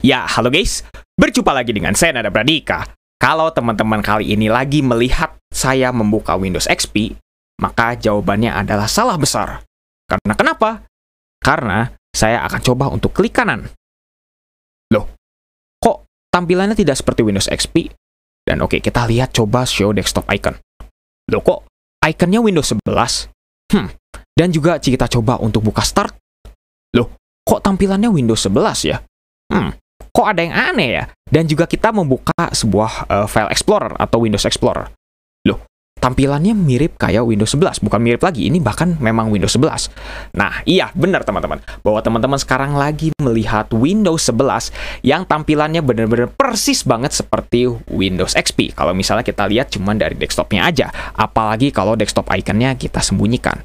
Ya, halo guys. Berjumpa lagi dengan saya Nada Pradika. Kalau teman-teman kali ini lagi melihat saya membuka Windows XP, maka jawabannya adalah salah besar. Karena kenapa? Karena saya akan coba untuk klik kanan. Loh, kok tampilannya tidak seperti Windows XP? Dan oke, kita lihat coba show desktop icon. Loh, kok ikonnya Windows 11? Dan juga kita coba untuk buka start. Loh, kok tampilannya Windows 11 ya? Kok ada yang aneh ya? Dan juga kita membuka sebuah file explorer atau Windows Explorer. Loh, tampilannya mirip kayak Windows 11. Bukan mirip lagi, ini bahkan memang Windows 11. Nah, iya, benar teman-teman. Bahwa teman-teman sekarang lagi melihat Windows 11 yang tampilannya benar-benar persis banget seperti Windows XP. Kalau misalnya kita lihat cuma dari desktopnya aja. Apalagi kalau desktop iconnya kita sembunyikan.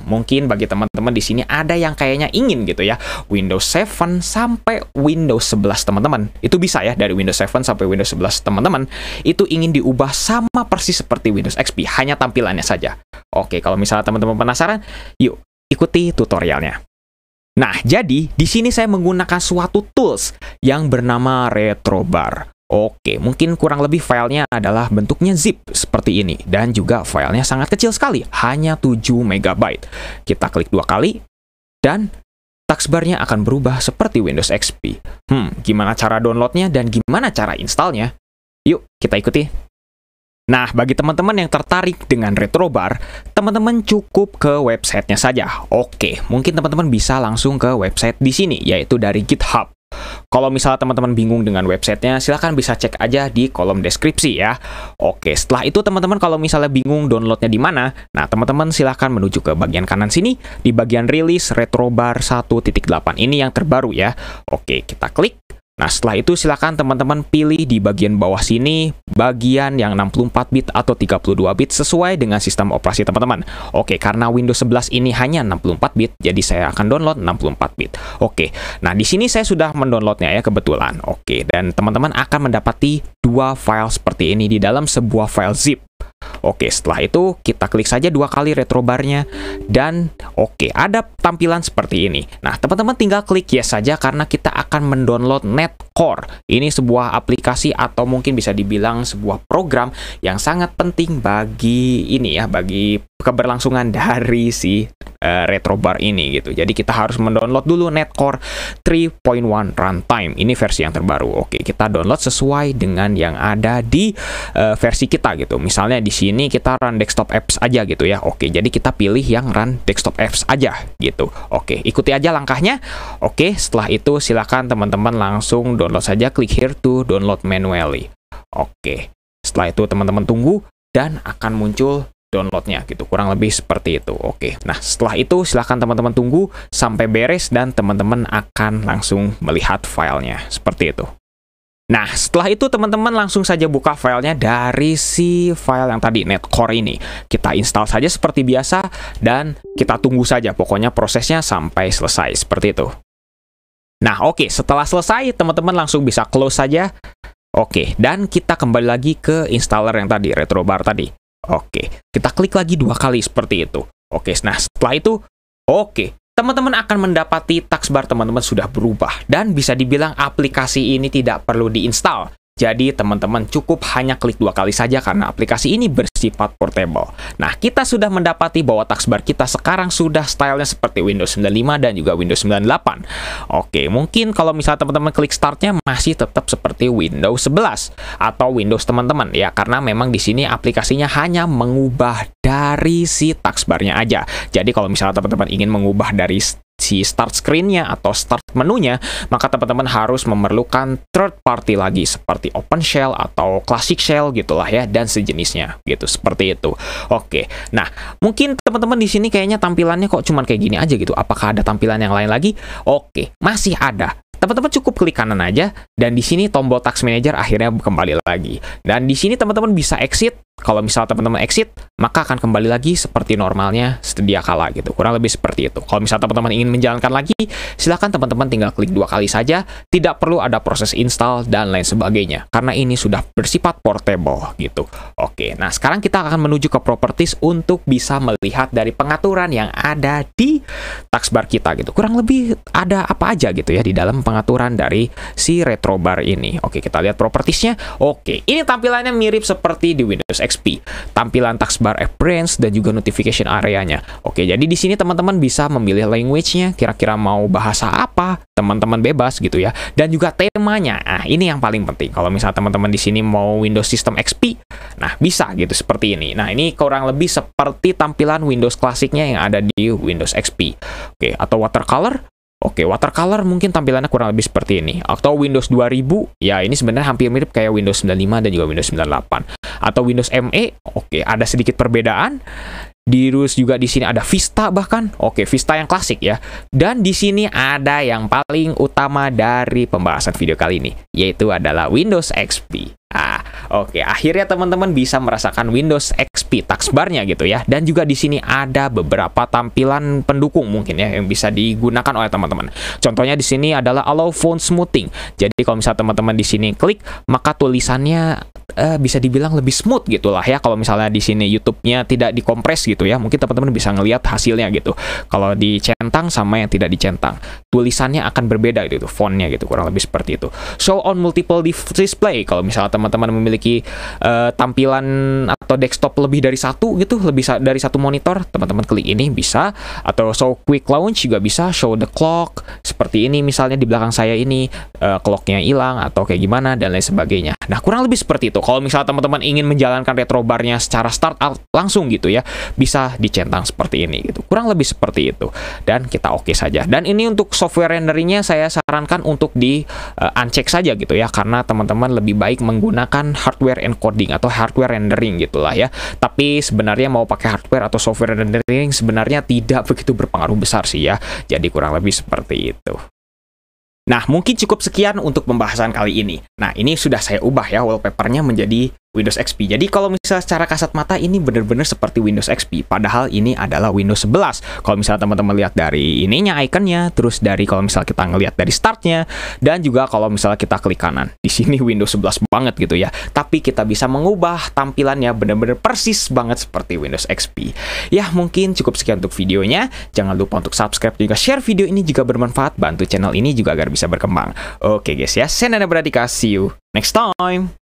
Mungkin bagi teman-teman di sini ada yang kayaknya ingin gitu ya, Windows 7 sampai Windows 11 teman-teman. Itu bisa ya, dari Windows 7 sampai Windows 11 teman-teman, itu ingin diubah sama persis seperti Windows XP, hanya tampilannya saja. Oke, kalau misalnya teman-teman penasaran, yuk ikuti tutorialnya. Nah, jadi di sini saya menggunakan suatu tools yang bernama Retrobar. Oke, mungkin kurang lebih filenya adalah bentuknya zip seperti ini. Dan juga filenya sangat kecil sekali, hanya 7 MB. Kita klik 2 kali, dan taskbarnya akan berubah seperti Windows XP. Gimana cara downloadnya dan gimana cara installnya? Yuk, kita ikuti. Nah, bagi teman-teman yang tertarik dengan Retrobar, teman-teman cukup ke websitenya saja. Oke, mungkin teman-teman bisa langsung ke website di sini, yaitu dari GitHub. Kalau misalnya teman-teman bingung dengan websitenya, silahkan bisa cek aja di kolom deskripsi ya. Oke, setelah itu teman-teman kalau misalnya bingung downloadnya di mana, nah teman-teman silahkan menuju ke bagian kanan sini, di bagian rilis Retrobar 1.8 ini yang terbaru ya. Oke, kita klik. Nah, setelah itu silakan teman-teman pilih di bagian bawah sini, bagian yang 64 bit atau 32 bit sesuai dengan sistem operasi teman-teman. Oke, karena Windows 11 ini hanya 64 bit, jadi saya akan download 64 bit. Oke, nah di sini saya sudah mendownloadnya ya kebetulan. Oke, dan teman-teman akan mendapati dua file seperti ini di dalam sebuah file zip. Oke, setelah itu kita klik saja 2 kali retrobarnya dan oke, ada tampilan seperti ini. Nah, teman-teman tinggal klik yes saja karena kita akan mendownload Netcore. Ini sebuah aplikasi atau mungkin bisa dibilang sebuah program yang sangat penting bagi ini ya, bagi keberlangsungan dari si Retrobar ini gitu. Jadi kita harus mendownload dulu Netcore 3.1 Runtime. Ini versi yang terbaru. Oke, kita download sesuai dengan yang ada di versi kita gitu. Misalnya di sini kita run desktop apps aja gitu ya. Oke, jadi kita pilih yang run desktop apps aja gitu. Oke, ikuti aja langkahnya. Oke, setelah itu silakan teman-teman langsung download saja, klik here to download manually. Oke, setelah itu teman-teman tunggu dan akan muncul downloadnya gitu, kurang lebih seperti itu. Oke, nah setelah itu silahkan teman-teman tunggu sampai beres dan teman-teman akan langsung melihat filenya seperti itu. Nah, setelah itu teman-teman langsung saja buka filenya dari si file yang tadi, Netcore ini. Kita install saja seperti biasa dan kita tunggu saja pokoknya prosesnya sampai selesai seperti itu. Nah, oke, setelah selesai teman-teman langsung bisa close saja. Oke, dan kita kembali lagi ke installer yang tadi, Retrobar tadi. Oke, kita klik lagi 2 kali seperti itu. Oke, nah setelah itu, oke, teman-teman akan mendapati taskbar teman-teman sudah berubah. Dan bisa dibilang aplikasi ini tidak perlu diinstal. Jadi teman-teman cukup hanya klik 2 kali saja karena aplikasi ini bersifat portable. Nah, kita sudah mendapati bahwa taskbar kita sekarang sudah stylenya seperti Windows 95 dan juga Windows 98. Oke, mungkin kalau misalnya teman-teman klik startnya masih tetap seperti Windows 11 atau Windows teman-teman ya, karena memang di sini aplikasinya hanya mengubah dari si taskbarnya aja. Jadi kalau misalnya teman-teman ingin mengubah dari si start screen-nya atau start menunya, maka teman-teman harus memerlukan third party lagi seperti OpenShell atau Classic Shell gitulah ya, dan sejenisnya gitu, seperti itu. Oke, nah mungkin teman-teman di sini kayaknya tampilannya kok cuman kayak gini aja gitu. Apakah ada tampilan yang lain lagi? Oke, masih ada. Teman-teman cukup klik kanan aja dan di sini tombol Task Manager akhirnya kembali lagi. Dan di sini teman-teman bisa exit. Kalau misalnya teman-teman exit, maka akan kembali lagi seperti normalnya sedia kala gitu. Kurang lebih seperti itu. Kalau misalnya teman-teman ingin menjalankan lagi, silakan teman-teman tinggal klik 2 kali saja. Tidak perlu ada proses install dan lain sebagainya. Karena ini sudah bersifat portable gitu. Oke, nah sekarang kita akan menuju ke properties untuk bisa melihat dari pengaturan yang ada di taskbar kita gitu. Kurang lebih ada apa aja gitu ya di dalam pengaturan dari si retrobar ini. Oke, kita lihat propertiesnya. Oke, ini tampilannya mirip seperti di Windows XP. Tampilan taskbar appearance dan juga notification areanya. Oke, jadi di sini teman-teman bisa memilih language-nya, kira-kira mau bahasa apa, teman-teman bebas gitu ya. Dan juga temanya. Nah, ini yang paling penting. Kalau misalnya teman-teman di sini mau Windows System XP, nah bisa gitu seperti ini. Nah, ini kurang lebih seperti tampilan Windows klasiknya yang ada di Windows XP. Oke, atau watercolor. Oke, watercolor mungkin tampilannya kurang lebih seperti ini. Atau Windows 2000, ya ini sebenarnya hampir mirip kayak Windows 95 dan juga Windows 98. Atau Windows ME, oke, ada sedikit perbedaan. Terus juga di sini ada Vista bahkan. Oke, Vista yang klasik ya. Dan di sini ada yang paling utama dari pembahasan video kali ini, yaitu adalah Windows XP. Oke, akhirnya teman-teman bisa merasakan Windows XP taskbarnya gitu ya. Dan juga di sini ada beberapa tampilan pendukung mungkin ya yang bisa digunakan oleh teman-teman. Contohnya di sini adalah Allow Font Smoothing. Jadi kalau misalnya teman-teman di sini klik, maka tulisannya bisa dibilang lebih smooth gitulah ya. Kalau misalnya di sini YouTube-nya tidak dikompres gitu ya, mungkin teman-teman bisa ngelihat hasilnya gitu. Kalau dicentang sama yang tidak dicentang, tulisannya akan berbeda gitu, fontnya gitu, kurang lebih seperti itu. Show on multiple display. Kalau misalnya teman-teman memiliki tampilan atau desktop lebih dari satu gitu, lebih dari satu monitor, teman-teman klik ini bisa. Atau show quick launch juga bisa. Show the clock seperti ini, misalnya di belakang saya ini clocknya hilang atau kayak gimana dan lain sebagainya. Nah, kurang lebih seperti itu. Kalau misalnya teman-teman ingin menjalankan retrobarnya secara start out langsung gitu ya, bisa dicentang seperti ini gitu. Kurang lebih seperti itu. Dan kita oke saja. Dan ini untuk software renderingnya saya sarankan untuk di uncheck saja gitu ya, karena teman-teman lebih baik menggunakan hardware encoding atau hardware rendering gitulah ya. Tapi sebenarnya mau pakai hardware atau software rendering sebenarnya tidak begitu berpengaruh besar sih ya. Jadi kurang lebih seperti itu. Nah, mungkin cukup sekian untuk pembahasan kali ini. Nah, ini sudah saya ubah ya wallpapernya menjadi Windows XP. Jadi kalau misalnya secara kasat mata ini benar-benar seperti Windows XP, padahal ini adalah Windows 11. Kalau misalnya teman-teman lihat dari ininya ikonnya, terus dari kalau misalnya kita ngelihat dari startnya, dan juga kalau misalnya kita klik kanan, di sini Windows 11 banget gitu ya. Tapi kita bisa mengubah tampilannya benar-benar persis banget seperti Windows XP. Ya, mungkin cukup sekian untuk videonya. Jangan lupa untuk subscribe dan juga share video ini jika bermanfaat. Bantu channel ini juga agar bisa berkembang. Oke guys ya, saya Nanda Pradika. See you next time.